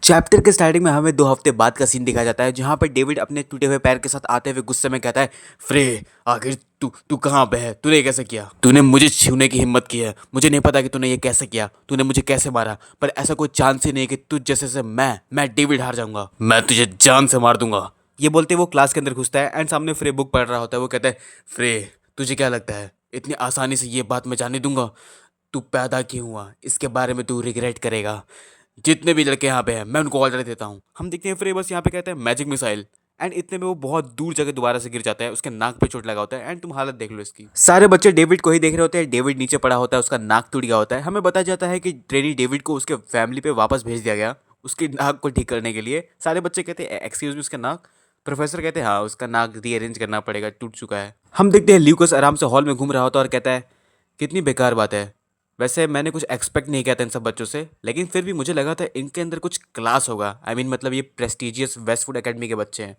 Chapter के starting में हमें 2 हफ्ते बाद का सीन दिखाया जाता है जहाँ पर डेविड अपने टूटे हुए पैर के साथ आते हुए गुस्से में कहता है, फ्रे आखिर तू तू कहाँ पे है? तूने ये कैसे किया? तूने मुझे छूने की हिम्मत की है। मुझे नहीं पता कि तूने ये कैसे किया, तूने मुझे कैसे मारा, पर ऐसा कोई चांस ही नहीं कि तुझ जैसे से मैं डेविड हार जाऊंगा। मैं तुझे जान से मार दूंगा। ये बोलते वो क्लास के अंदर घुसता है एंड सामने फ्रे बुक पढ़ रहा होता है। वो कहता है, फ्रे तुझे क्या लगता है इतनी आसानी से ये बात मैं जाने दूंगा? तू पैदा क्यों हुआ इसके बारे में तू रिग्रेट करेगा। जितने भी लड़के यहाँ पे हैं मैं उनको ऑर्डर देता हूँ। हम देखते हैं फ्रे बस यहाँ पे कहते हैं मैजिक मिसाइल एंड इतने में वो बहुत दूर जगह दोबारा से गिर जाता है। उसके नाक पे चोट लगा होता है एंड तुम हालत देख लो इसकी। सारे बच्चे डेविड को ही देख रहे होते हैं। डेविड नीचे पड़ा होता है, उसका नाक टूट गया होता है। हमें बताया जाता है कि ट्रेनी डेविड को उसके फैमिली पे वापस भेज दिया गया उसकी नाक को ठीक करने के लिए। सारे बच्चे कहते हैं एक्सक्यूज मी उसका नाक। प्रोफेसर कहते हैं हाँ उसका नाक रीअरेंज करना पड़ेगा, टूट चुका है। हम देखते हैं ल्यूकस आराम से हॉल में घूम रहा होता है और कहता है, कितनी बेकार बात है। वैसे मैंने कुछ एक्सपेक्ट नहीं किया था इन सब बच्चों से, लेकिन फिर भी मुझे लगा था इनके अंदर कुछ क्लास होगा। मतलब ये प्रेस्टिजियस वेस्टवुड एकेडमी के बच्चे हैं,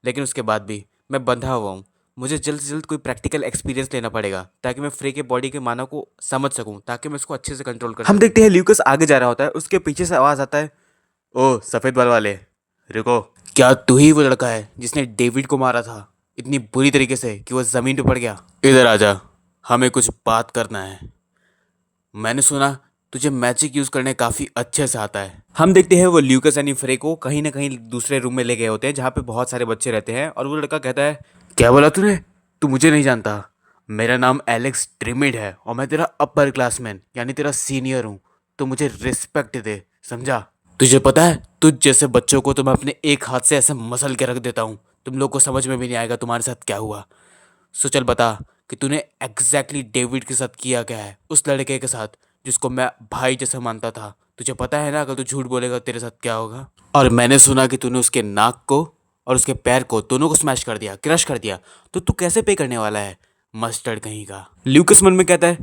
लेकिन उसके बाद भी मैं बंधा हुआ हूँ। मुझे जल्द से जल्द कोई प्रैक्टिकल एक्सपीरियंस लेना पड़ेगा ताकि मैं फ्रे के बॉडी के मानव को समझ सकूं, ताकि मैं इसको अच्छे से कंट्रोल कर सकूं। हम देखते हैं ल्यूकस आगे जा रहा होता है, उसके पीछे से आवाज़ आता है, ओ सफ़ेद बाल वाले रुको। क्या तू ही वो लड़का है जिसने डेविड को मारा था इतनी बुरी तरीके से कि वो ज़मीन पे पड़ गया? इधर आजा, हमें कुछ बात करना है। मैंने सुना तुझे मैजिक यूज करने काफी अच्छे से आता है। हम देखते हैं वो ल्यूकस यानी फ्रे को कहीं ना कहीं दूसरे रूम में ले गए होते हैं जहाँ पे बहुत सारे बच्चे रहते हैं और वो लड़का कहता है, क्या बोला तूने? तू मुझे नहीं जानता। मेरा नाम एलेक्स ड्रिमिड है और मैं तेरा अपर क्लासमैन यानी तेरा सीनियर हूँ, तो मुझे रिस्पेक्ट दे, समझा? तुझे पता है तुझ जैसे बच्चों को तो मैं अपने एक हाथ से ऐसे मसल के रख देता हूँ, तुम लोग को समझ में भी नहीं आएगा तुम्हारे साथ क्या हुआ। सो चल बता कि तूने एग्जैक्टली डेविड के साथ किया क्या है, उस लड़के के साथ जिसको मैं भाई जैसा मानता था। तुझे पता है ना अगर तू झूठ बोलेगा तेरे साथ क्या होगा। और मैंने सुना कि तूने उसके नाक को और उसके पैर को दोनों को स्मैश कर दिया, क्रश कर दिया, तो तू कैसे पे करने वाला है, मस्टर्ड कहीं का। ल्यूकस मन में कहता है,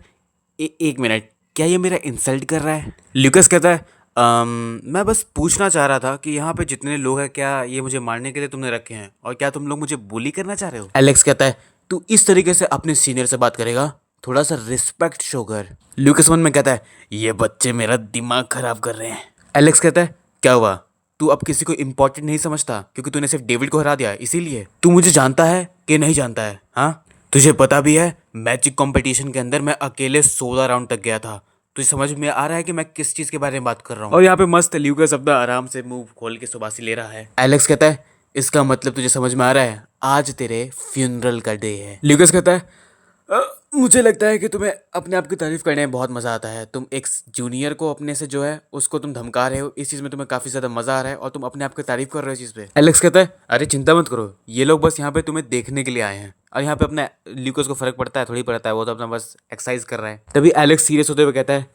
एक मिनट, क्या ये मेरा इंसल्ट कर रहा है? ल्यूकस कहता है, मैं बस पूछना चाह रहा था कि यहाँ पे जितने लोग हैं क्या ये मुझे मारने के लिए तुमने रखे हैं और क्या तुम लोग मुझे बुली करना चाह रहे हो? एलेक्स कहता है, तू इस तरीके से अपने सीनियर से बात करेगा? थोड़ा सा रिस्पेक्ट शो कर। ल्यूकस मन में कहता है, ये बच्चे मेरा दिमाग खराब कर रहे हैं। एलेक्स कहता है, क्या हुआ? तू अब किसी को इम्पोर्टेंट नहीं समझता क्योंकि तूने सिर्फ डेविड को हरा दिया इसीलिए? तू मुझे जानता है कि नहीं जानता है? हाँ तुझे पता भी है मैजिक कंपटीशन के अंदर मैं अकेले 16 राउंड तक गया था। तुझे समझ में आ रहा है कि मैं किस चीज के बारे में बात कर रहा हूँ? और यहाँ पे मस्त ल्यूकस अपना आराम से मुंह खोल के सुबासी ले रहा है। एलेक्स कहता है, इसका मतलब तुझे समझ में आ रहा है आज तेरे फ्यूनरल का डे है। ल्यूकस कहता है, "अ, मुझे लगता है कि तुम्हें अपने आप की तारीफ करने में बहुत मजा आता है। तुम एक जूनियर को अपने से जो है उसको तुम धमका रहे हो, इस चीज में तुम्हें काफी ज्यादा मजा आ रहा है और तुम अपने आप की तारीफ कर रहे हो इस चीज पे। एलेक्स कहता है, अरे चिंता मत करो, ये लोग बस यहाँ पे तुम्हें देखने के लिए आए हैं। और यहाँ पे अपने ल्यूकस को फर्क पड़ता है थोड़ी पड़ता है, वो तो अपना बस एक्सरसाइज कर रहा है। तभी एलेक्स सीरियस होते हुए कहता है,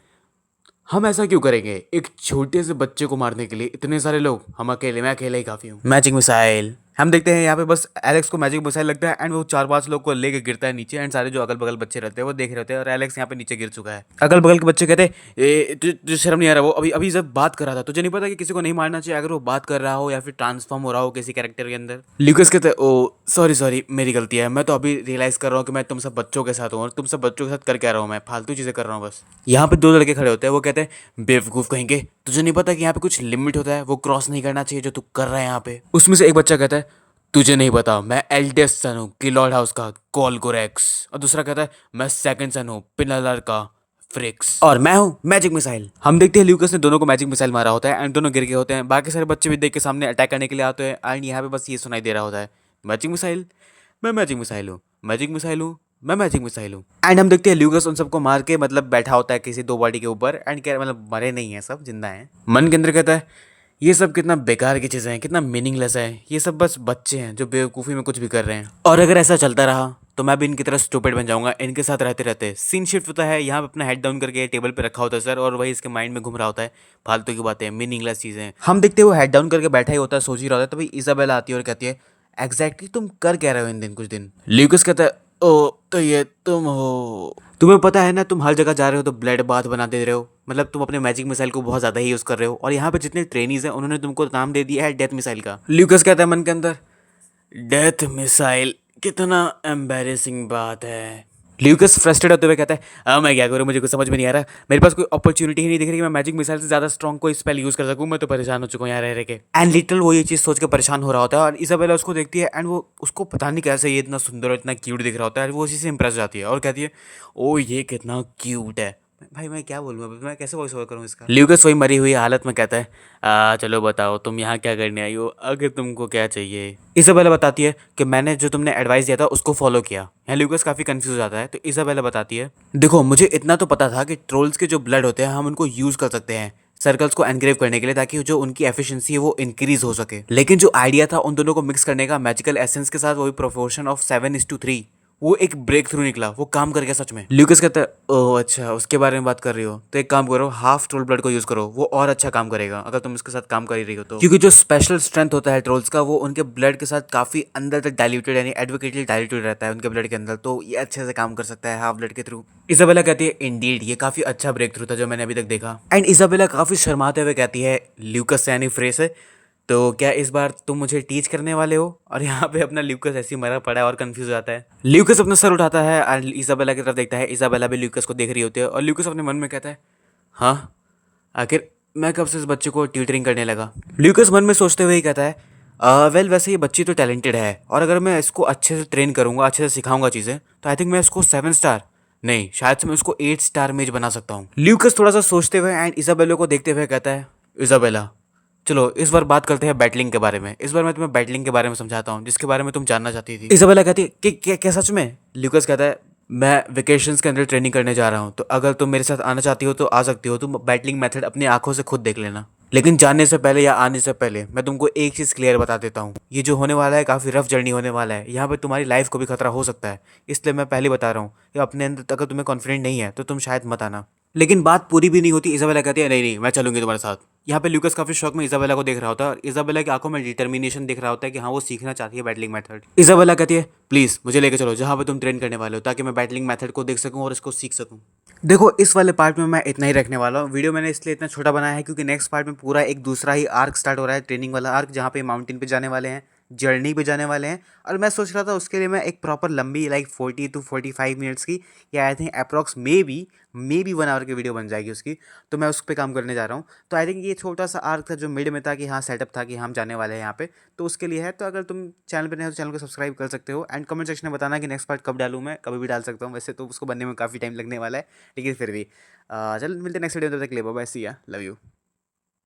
हम ऐसा क्यों करेंगे एक छोटे से बच्चे को मारने के लिए इतने सारे लोग? मैं अकेले ही काफी हूँ। Magic missile. हम देखते हैं यहाँ पे बस एलेक्स को मैजिक मिसाइल लगता है एंड वो 4-5 लोग को लेके गिरता है नीचे एंड सारे जो अगल बगल बच्चे रहते हैं वो देख रहे होते हैं और एलेक्स यहाँ पे नीचे गिर चुका है। अगल बगल के बच्चे कहते हैं, तुझे शर्म नहीं आ रहा? वो अभी अभी जब बात कर रहा था, तुझे नहीं पता कि किसी को नहीं मारना चाहिए अगर वो बात कर रहा हो या फिर ट्रांसफॉर्म हो रहा हो किसी कैरेक्टर के अंदर? ल्यूकस कहते हैं, ओ सॉरी मेरी गलती है, मैं तो अभी रियलाइज कर रहा हूँ कि मैं तुम सब बच्चों के साथ हूँ और तुम सब बच्चों के साथ कर क्या रहा हूँ, मैं फालतू चीजें कर रहा हूँ बस। यहाँ पे 2 लड़के खड़े होते हैं, वो कहते हैं, बेवकूफ कहेंगे, तुझे नहीं पता कि यहाँ पे कुछ लिमिट होता है, वो क्रॉस नहीं करना चाहिए जो तू कर रहा है यहाँ पे। उसमें से एक बच्चा कहता है, तुझे नहीं पता मैं एल्डेस्ट सन हूँ किलॉर्ड हाउस का कोलगोरेक्स। और दूसरा कहता है, मैं सेकंड सन हूँ पिनालर का फ्रिक्स। और मैं हूँ मैजिक मिसाइल। हम देखते हैं ल्यूकस ने दोनों को मैजिक मिसाइल मारा होता है एंड दोनों गिर गए होते हैं। बाकी सारे बच्चे भी देख के सामने अटैक करने के लिए आते हैं एंड यहाँ पे बस ये सुनाई दे रहा होता है, मैजिक मिसाइल, मैं मैजिक मिसाइल हूँ, मैजिक मिसाइल हूँ, मैं मैजिक मिसाइल हूँ। एंड हम देखते हैं ल्यूकस उन सबको मार के बैठा होता है किसी 2 बॉडी के ऊपर एंड क्या मरे नहीं है, सब जिंदा हैं। मन के अंदर कहता है, ये सब कितना बेकार की चीज़ें हैं, कितना मीनिंगलेस है, ये सब बस बच्चे हैं जो बेवकूफ़ी में कुछ भी कर रहे हैं और अगर ऐसा चलता रहा तो मैं भी इनकी तरह स्टूपिड बन जाऊंगा। इनके साथ रहते रहते सीन शिफ्ट होता है, यहाँ पे अपना हेड डाउन करके टेबल पे रखा होता है सर और वही इसके माइंड में घूम रहा होता है, फालतू की बातें, मीनिंगलेस चीज़ें। हम देखते हैं वो हेड डाउन करके बैठा ही होता है, सोच ही रहा होता है। तभी इजाबेला आती है और कहती है, एग्जैक्टली तुम कर क्या रहे हो इन दिन कुछ दिन? ल्यूकस कहता है, ओ तो ये तुम हो, तुम्हें पता है ना तुम हर जगह जा रहे हो तो ब्लड बाथ बना दे रहे हो, तुम अपने मैजिक मिसाइल को बहुत ज़्यादा ही यूज़ कर रहे हो और यहाँ पे जितने ट्रेनीज हैं उन्होंने तुमको नाम दे दिया है डेथ मिसाइल का। ल्यूकस कहता है मन के अंदर, डेथ मिसाइल, कितना एम्बैरेसिंग बात है। ल्यूकस फ्रस्ट्रेट होते हुए कहता है मैं क्या करूँ, मुझे कुछ समझ में नहीं आ रहा, मेरे पास कोई अपॉर्चुनिटी ही नहीं दिख रही कि मैं मैजिक मिसाइल से ज़्यादा स्ट्रॉन्ग कोई स्पेल यूज़ कर सकूँ, मैं तो परेशान हो चुका हूँ यहाँ रह के। एंड लिटल वो ये चीज़ सोच के परेशान हो रहा होता है और इसाबेला उसको देखती है एंड वो उसको पता नहीं कैसे ये इतना सुंदर और इतना क्यूट दिख रहा होता है, वो उसी से इंप्रेस हो जाती है और कहती है ओ ये कितना क्यूट है। भाई मैं क्या बोलूँ, अभी मैं कैसे वॉइस ओवर करूँ इसका। ल्यूकस वही मरी हुई हालत में कहता है चलो बताओ तुम यहाँ क्या करने आई हो, आखिर तुमको क्या चाहिए। इसाबेला बताती है कि मैंने जो तुमने एडवाइस दिया था उसको फॉलो किया। यहाँ ल्यूकस काफ़ी कंफ्यूज हो जाता है तो इसाबेला बताती है देखो मुझे इतना तो पता था कि ट्रोल्स के जो ब्लड होते हैं हम उनको यूज़ कर सकते हैं सर्कल्स को एनग्रेव करने के लिए ताकि जो उनकी एफिशिएंसी है वो इंक्रीज हो सके, लेकिन जो आइडिया था उन दोनों को मिक्स करने का मैजिकल एसेंस के साथ, वो भी प्रोपोर्शन ऑफ 7:3, वो एक ब्रेक थ्रू निकला, वो काम कर गया सच में। ल्यूकस कहता है ओह अच्छा उसके बारे में बात कर रही हो तो एक काम करो हाफ ट्रोल ब्लड को यूज करो, वो और अच्छा काम करेगा अगर तुम इसके साथ काम कर ही रही हो तो, क्योंकि जो स्पेशल स्ट्रेंथ होता है ट्रोल्स का वो उनके ब्लड के साथ काफी अंदर तक डाइल्यूटेड यानी एडवोकेटली डाइल्यूटेड रहता है उनके ब्लड के अंदर, तो ये अच्छे से काम कर सकता है हाफ ब्लड के थ्रू। इसाबेला कहती है इंडीड ये काफी अच्छा ब्रेक थ्रू था जो मैंने अभी तक देखा। एंड इसाबेला काफी शर्माते हुए कहती है ल्यूकस से यानी फ्रे से तो क्या इस बार तुम मुझे टीच करने वाले हो, और यहाँ पे अपना ल्यूकस ऐसी मरा पड़ा है और कंफ्यूज हो जाता है। ल्यूकस अपना सर उठाता है और इसाबेला की तरफ देखता है, इसाबेला भी ल्यूकस को देख रही होती है और ल्यूकस अपने मन में कहता है हाँ आखिर मैं कब से इस बच्चे को ट्यूटरिंग करने लगा। ल्यूकस मन में सोचते हुए ही कहता है वेल वैसे ये बच्ची तो टैलेंटेड है और अगर मैं इसको अच्छे से ट्रेन करूंगा अच्छे से सिखाऊंगा चीज़ें तो आई थिंक मैं इसको 7 स्टार नहीं शायद से मैं उसको 8 स्टार मेज बना सकता हूँ। ल्यूकस थोड़ा सा सोचते हुए एंड इसाबेला को देखते हुए कहता है इसाबेला चलो इस बार बात करते हैं बैटलिंग के बारे में, इस बार मैं तुम्हें बैटलिंग के बारे में समझाता हूँ जिसके बारे में तुम जानना चाहती थी। इसाबेला कहती है कि क्या सच में। ल्यूकस कहता है मैं वेकेशंस के अंदर ट्रेनिंग करने जा रहा हूँ तो अगर तुम मेरे साथ आना चाहती हो तो आ सकती हो, तुम बैटलिंग मेथड अपनी आंखों से खुद देख लेना, लेकिन जाने से पहले या आने से पहले मैं तुमको एक चीज़ क्लियर बता देता हूँ, ये जो होने वाला है काफ़ी रफ जर्नी होने वाला है, यहाँ पे तुम्हारी लाइफ को भी खतरा हो सकता है, इसलिए मैं पहले बता रहा हूँ कि अपने अंदर अगर तुम्हें कॉन्फिडेंट नहीं है तो तुम शायद मत आना। लेकिन बात पूरी भी नहीं होती, इसाबेला कहती है नहीं नहीं मैं चलूंगी तुम्हारे साथ। यहाँ पे ल्यूकस काफी शौक में इसाबेला को देख रहा होता है और इसाबेला की आंखों में डिटर्मिनेशन दिख रहा होता है कि हाँ वो सीखना चाहती है बैटलिंग मेथड। इसाबेला कहती है प्लीज मुझे लेकर चलो जहाँ पे तुम ट्रेन करने वाले हो ताकि मैं बैटलिंग मेथड को देख सकूँ और इसको सीख सकूँ। देखो इस वाले पार्ट में मैं इतना ही रखने वाला हूँ, वीडियो मैंने इसलिए इतना छोटा बनाया है क्योंकि नेक्स्ट पार्ट में पूरा एक दूसरा ही आर्क स्टार्ट हो रहा है, ट्रेनिंग वाला आर्क जहाँ पे माउंटेन पे जाने वाले हैं, जर्नी पे जाने वाले हैं, और मैं सोच रहा था उसके लिए मैं एक प्रॉपर लंबी लाइक 40 to 45 मिनट्स की या I think approx maybe 1 hour की वीडियो बन जाएगी उसकी, तो मैं उस पर काम करने जा रहा हूँ। तो आई थिंक ये छोटा सा आर्क था जो मिड में था कि हाँ सेटअप था कि हम जाने वाले हैं यहाँ पे, तो उसके लिए है। तो अगर तुम चैनल पर नहीं हो तो चैनल को सब्सक्राइब कर सकते हो एंड कमेंट सेक्शन में बताना कि नेक्स्ट पार्ट कब डालूँ, मैं कभी भी डाल सकता हूँ, वैसे तो उसको बनने में काफ़ी टाइम लगने वाला है लेकिन फिर भी चल मिलते हैं नेक्स्ट वीडियो में, तब तक के लिए बाय बाय, सी या, लव यू।